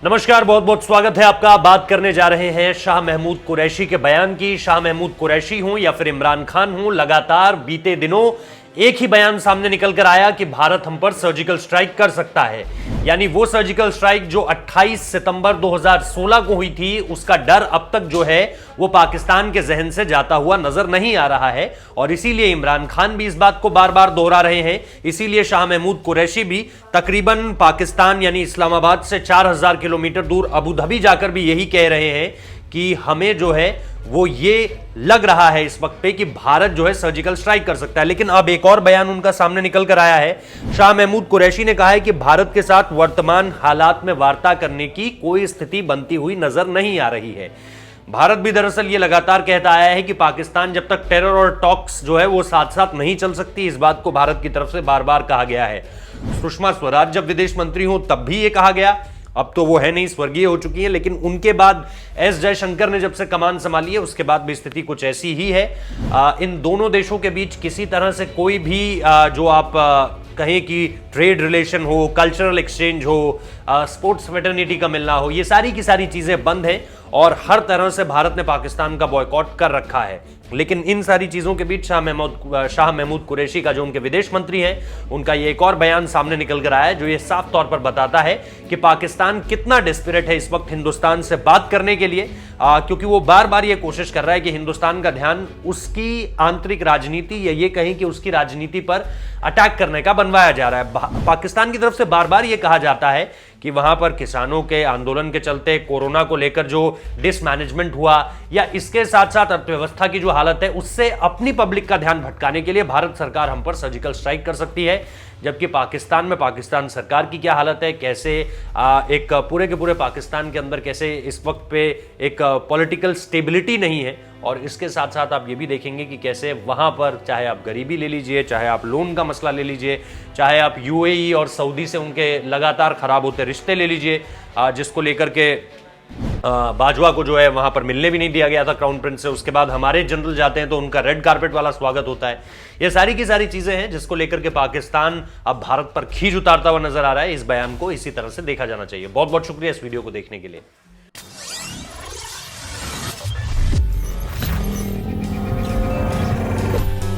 नमस्कार, बहुत बहुत स्वागत है आपका। बात करने जा रहे हैं शाह महमूद कुरैशी के बयान की। शाह महमूद कुरैशी हूं या फिर इमरान खान हूं, लगातार बीते दिनों एक ही बयान सामने निकल कर आया कि भारत हम पर सर्जिकल स्ट्राइक कर सकता है। यानी वो सर्जिकल स्ट्राइक जो 28 सितंबर 2016 को हुई थी, उसका डर अब तक जो है वो पाकिस्तान के जहन से जाता हुआ नजर नहीं आ रहा है। और इसीलिए इमरान खान भी इस बात को बार बार दोहरा रहे हैं। इसीलिए शाह महमूद कुरैशी भी तकरीबन पाकिस्तान यानी इस्लामाबाद से 4000 किलोमीटर दूर अबू धाबी जाकर भी यही कह रहे हैं कि हमें जो है वो ये लग रहा है इस वक्त पे कि भारत जो है सर्जिकल स्ट्राइक कर सकता है। लेकिन अब एक और बयान उनका सामने निकल कर आया है। शाह महमूद कुरैशी ने कहा है कि भारत के साथ वर्तमान हालात में वार्ता करने की कोई स्थिति बनती हुई नजर नहीं आ रही है। भारत भी दरअसल ये लगातार कहता आया है कि पाकिस्तान जब तक टेरर और टॉक्स जो है वो साथ साथ नहीं चल सकती, इस बात को भारत की तरफ से बार बार कहा गया है। सुषमा स्वराज जब विदेश मंत्री हो तब भी ये कहा गया। अब तो वो है नहीं, स्वर्गीय हो चुकी है, लेकिन उनके बाद एस जयशंकर ने जब से कमान संभाली है उसके बाद भी स्थिति कुछ ऐसी ही है। इन दोनों देशों के बीच किसी तरह से कोई भी जो आप कहें कि ट्रेड रिलेशन हो, कल्चरल एक्सचेंज हो, स्पोर्ट्स फ्रेटर्निटी का मिलना हो, ये सारी की सारी चीजें बंद हैं और हर तरह से भारत ने पाकिस्तान का बॉयकॉट कर रखा है। लेकिन इन सारी चीजों के बीच शाह महमूद कुरैशी का जो उनके विदेश मंत्री हैं, उनका ये एक और बयान सामने निकल कर आया है जो ये साफ तौर पर बताता है कि पाकिस्तान कितना डेस्परेट है इस वक्त हिंदुस्तान से बात करने के लिए, क्योंकि वो बार बार ये कोशिश कर रहा है कि हिंदुस्तान का ध्यान उसकी आंतरिक राजनीति या ये कहें कि उसकी राजनीति पर अटैक करने का बनवाया जा रहा है। पाकिस्तान की तरफ से बार बार ये कहा जाता है कि वहां पर किसानों के आंदोलन के चलते कोरोना को लेकर जो डिसमैनेजमेंट हुआ या इसके साथ साथ अर्थव्यवस्था की जो हालत है उससे अपनी पब्लिक का ध्यान भटकाने के लिए भारत सरकार हम पर सर्जिकल स्ट्राइक कर सकती है। जबकि पाकिस्तान में पाकिस्तान सरकार की क्या हालत है, कैसे एक पूरे के पूरे पाकिस्तान के अंदर कैसे इस वक्त पे एक पॉलिटिकल स्टेबिलिटी नहीं है। और इसके साथ साथ आप ये भी देखेंगे कि कैसे वहाँ पर चाहे आप गरीबी ले लीजिए, चाहे आप लोन का मसला ले लीजिए, चाहे आप यूएई और सऊदी से उनके लगातार खराब होते रिश्ते ले लीजिए, जिसको लेकर के बाजवा को जो है वहां पर मिलने भी नहीं दिया गया था क्राउन प्रिंस से। उसके बाद हमारे जनरल जाते हैं तो उनका रेड कारपेट वाला स्वागत होता है। ये सारी की सारी चीजें हैं जिसको लेकर के पाकिस्तान अब भारत पर खींच उतारता हुआ नजर आ रहा है। इस बयान को इसी तरह से देखा जाना चाहिए। बहुत बहुत शुक्रिया इस वीडियो को देखने के लिए।